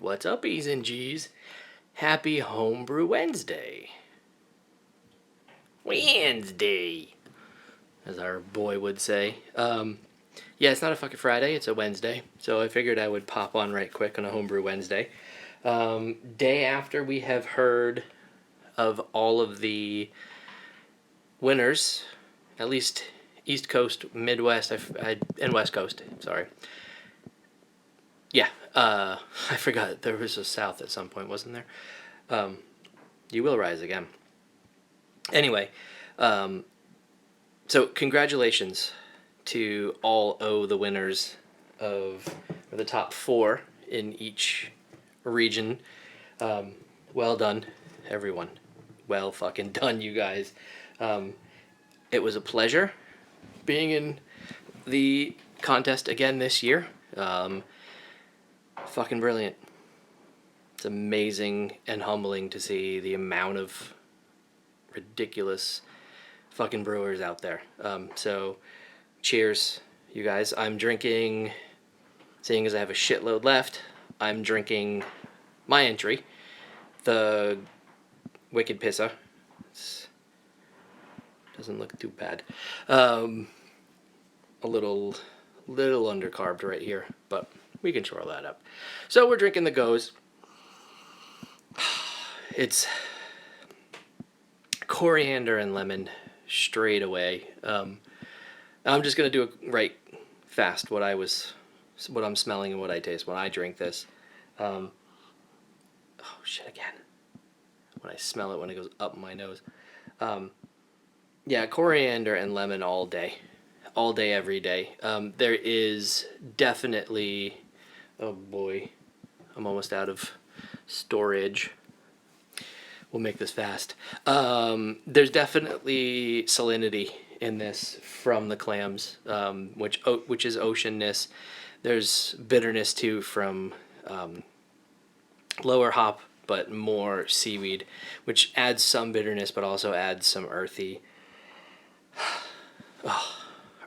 What's up, E's and G's? Happy Homebrew Wednesday. Wednesday, as our boy would say. Yeah, it's not a fucking Friday, it's a Wednesday. So I figured I would pop on right quick on a Homebrew Wednesday. Day after we have heard of all of the winners, at least East Coast, Midwest, and West Coast, sorry. Yeah, I forgot there was a South at some point, wasn't there? You will rise again. Anyway, so congratulations to all the winners of the top 4 in each region. Well done, everyone. Well fucking done, you guys. It was a pleasure being in the contest again this year. Fucking brilliant. It's amazing and humbling to see the amount of ridiculous fucking brewers out there. So cheers, you guys. I'm drinking, seeing as I have a shitload left, I'm drinking my entry, the Wicked Pissa. Doesn't look too bad. A little undercarbed right here, but we can shore that up. So we're drinking the Goes. It's coriander and lemon straight away. I'm just gonna do it right fast. What I'm smelling and what I taste when I drink this. Oh shit again. When I smell it when it goes up my nose. Yeah, coriander and lemon all day, every day. There is definitely, oh boy, I'm almost out of storage. We'll make this fast. There's definitely salinity in this from the clams, which is oceanness. There's bitterness too from lower hop, but more seaweed, which adds some bitterness, but also adds some earthy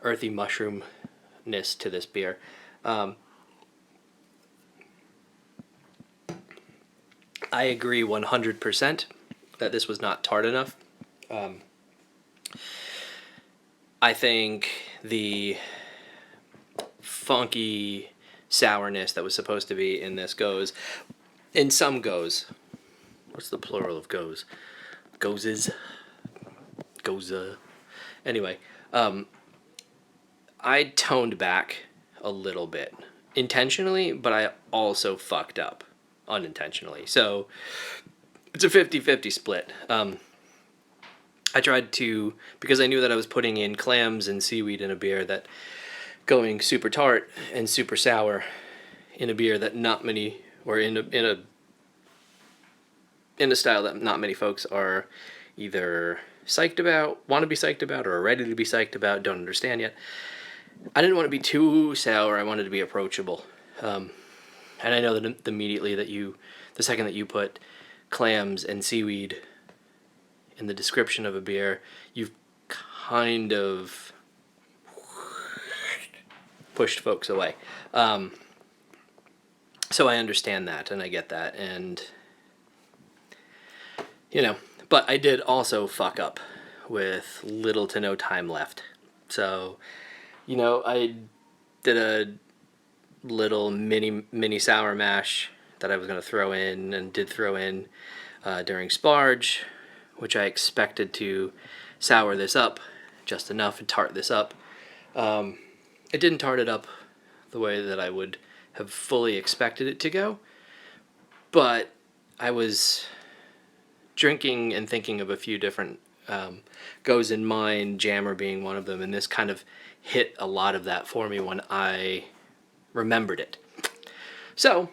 mushroomness to this beer. I agree 100% that this was not tart enough. I think the funky sourness that was supposed to be in this goes. In some goes. What's the plural of goes? Goses? Goza. Anyway, I toned back a little bit. Intentionally, but I also fucked up unintentionally. So it's a 50-50 split. I tried to, because I knew that I was putting in clams and seaweed in a beer, that going super tart and super sour in a beer that not many, or in a style that not many folks are either psyched about, want to be psyched about, or are ready to be psyched about, don't understand yet. I didn't want to be too sour. I wanted to be approachable. And I know that immediately that the second that you put clams and seaweed in the description of a beer, you've kind of pushed folks away. So I understand that, and I get that, and, but I did also fuck up with little to no time left. So, I did a little mini sour mash that I was going to throw in, and did throw in during sparge, which I expected to sour this up just enough and tart this up. It didn't tart it up the way that I would have fully expected it to go, but I was drinking and thinking of a few different goes in mind, Jammer being one of them, and this kind of hit a lot of that for me when I remembered it. So,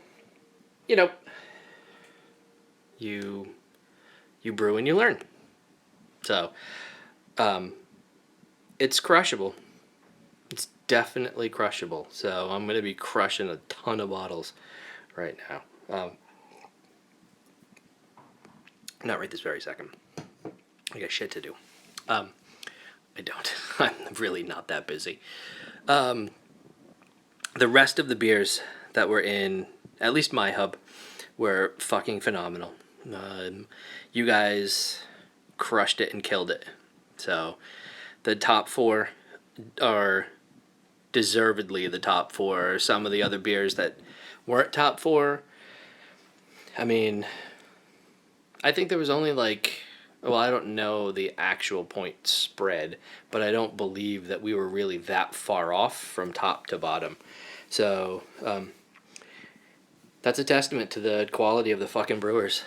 you brew and you learn. So, it's crushable. It's definitely crushable. So I'm going to be crushing a ton of bottles right now. Not right this very second. I got shit to do. I don't. I'm really not that busy. The rest of the beers that were in, at least my hub, were fucking phenomenal. You guys crushed it and killed it. So the top 4 are deservedly the top 4. Some of the other beers that weren't top 4, I mean, I think there was only like, well, I don't know the actual point spread, but I don't believe that we were really that far off from top to bottom. So that's a testament to the quality of the fucking brewers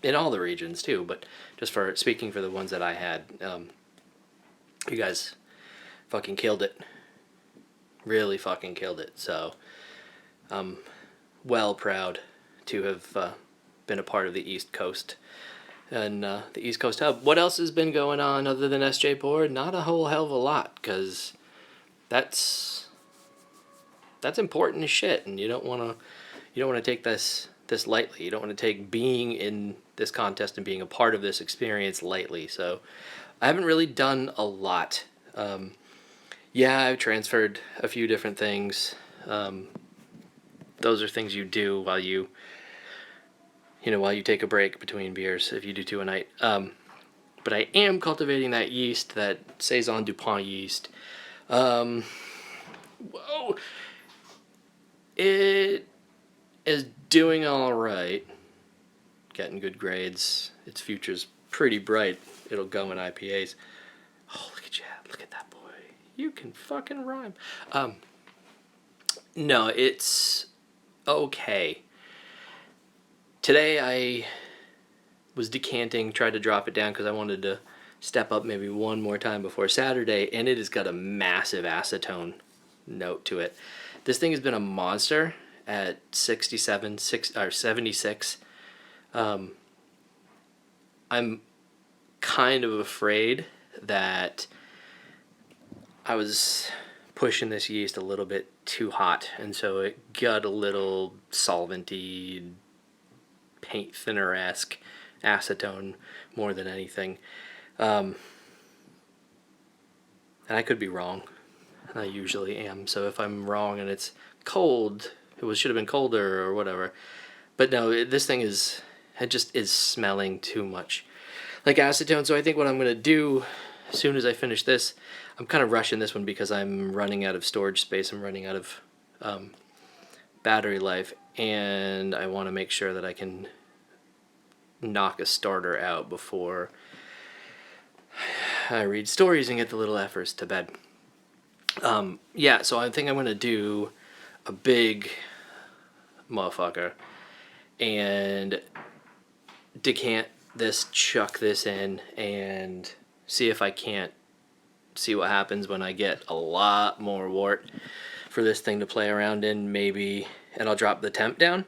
in all the regions too, but just for speaking for the ones that I had, you guys fucking killed it. Really fucking killed it. So I'm well proud to have been a part of the East Coast and the East Coast Hub. What else has been going on other than SJ Board? Not a whole hell of a lot, because that's important as shit, and you don't want to take this lightly. You don't want to take being in this contest and being a part of this experience lightly. So I haven't really done a lot. Yeah, I've transferred a few different things. Those are things you do while you take a break between beers, if you do 2 a night. But I am cultivating that yeast, that Saison Dupont yeast. Whoa! It is doing all right. Getting good grades. Its future's pretty bright. It'll go in IPAs. Oh, look at you. Look at that boy. You can fucking rhyme. No, it's okay. Today I was decanting, tried to drop it down because I wanted to step up maybe one more time before Saturday, and it has got a massive acetone note to it. This thing has been a monster at 76. I'm kind of afraid that I was pushing this yeast a little bit too hot, and so it got a little solventy, paint thinner-esque acetone more than anything. And I could be wrong. I usually am. So if I'm wrong and it's cold, should have been colder or whatever. But no, this thing is smelling too much like acetone. So I think what I'm going to do as soon as I finish this, I'm kind of rushing this one because I'm running out of storage space. I'm running out of battery life, and I want to make sure that I can knock a starter out before I read stories and get the little effers to bed. Yeah, so I think I'm going to do a big motherfucker and decant this, chuck this in, and see if I can't see what happens when I get a lot more wort for this thing to play around in, maybe, and I'll drop the temp down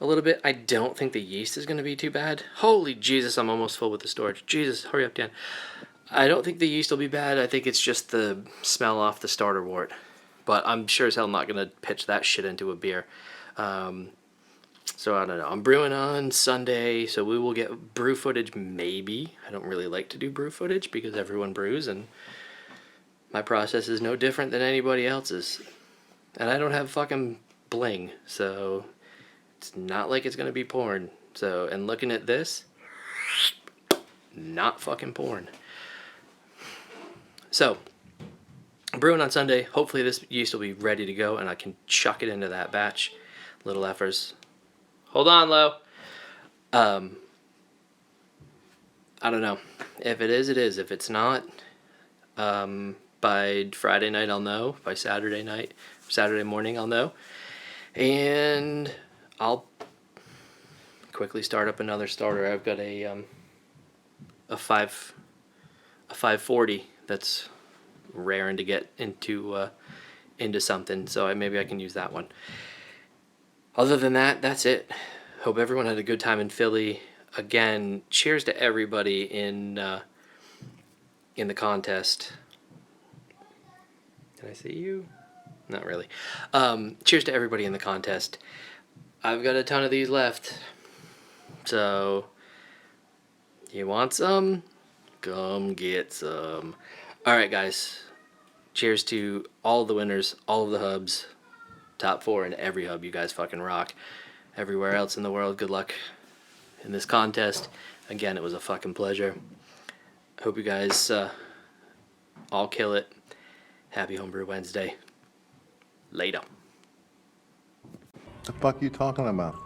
a little bit. I don't think the yeast is going to be too bad. Holy Jesus, I'm almost full with the storage. Jesus, hurry up, Dan. I don't think the yeast will be bad. I think it's just the smell off the starter wort. But I'm sure as hell not going to pitch that shit into a beer. So I don't know. I'm brewing on Sunday, so we will get brew footage maybe. I don't really like to do brew footage because everyone brews, and my process is no different than anybody else's. And I don't have fucking bling, so it's not like it's going to be porn. So, and looking at this, not fucking porn. So, brewing on Sunday. Hopefully this yeast will be ready to go and I can chuck it into that batch. Little effers. Hold on, Lo. I don't know. If it is, it is. If it's not, by Friday night I'll know. By Saturday morning I'll know. And I'll quickly start up another starter. I've got a 540 that's raring to get into something, so maybe I can use that one. Other than that, that's it. Hope everyone had a good time in Philly. Again, cheers to everybody in the contest. Did I see you? Not really. Cheers to everybody in the contest. I've got a ton of these left. So, you want some? Come get some. Alright, guys. Cheers to all the winners, all of the hubs. Top 4 in every hub. You guys fucking rock. everywhere else in the world, good luck in this contest. Again, it was a fucking pleasure. Hope you guys all kill it. Happy Homebrew Wednesday. Later. The fuck you talking about?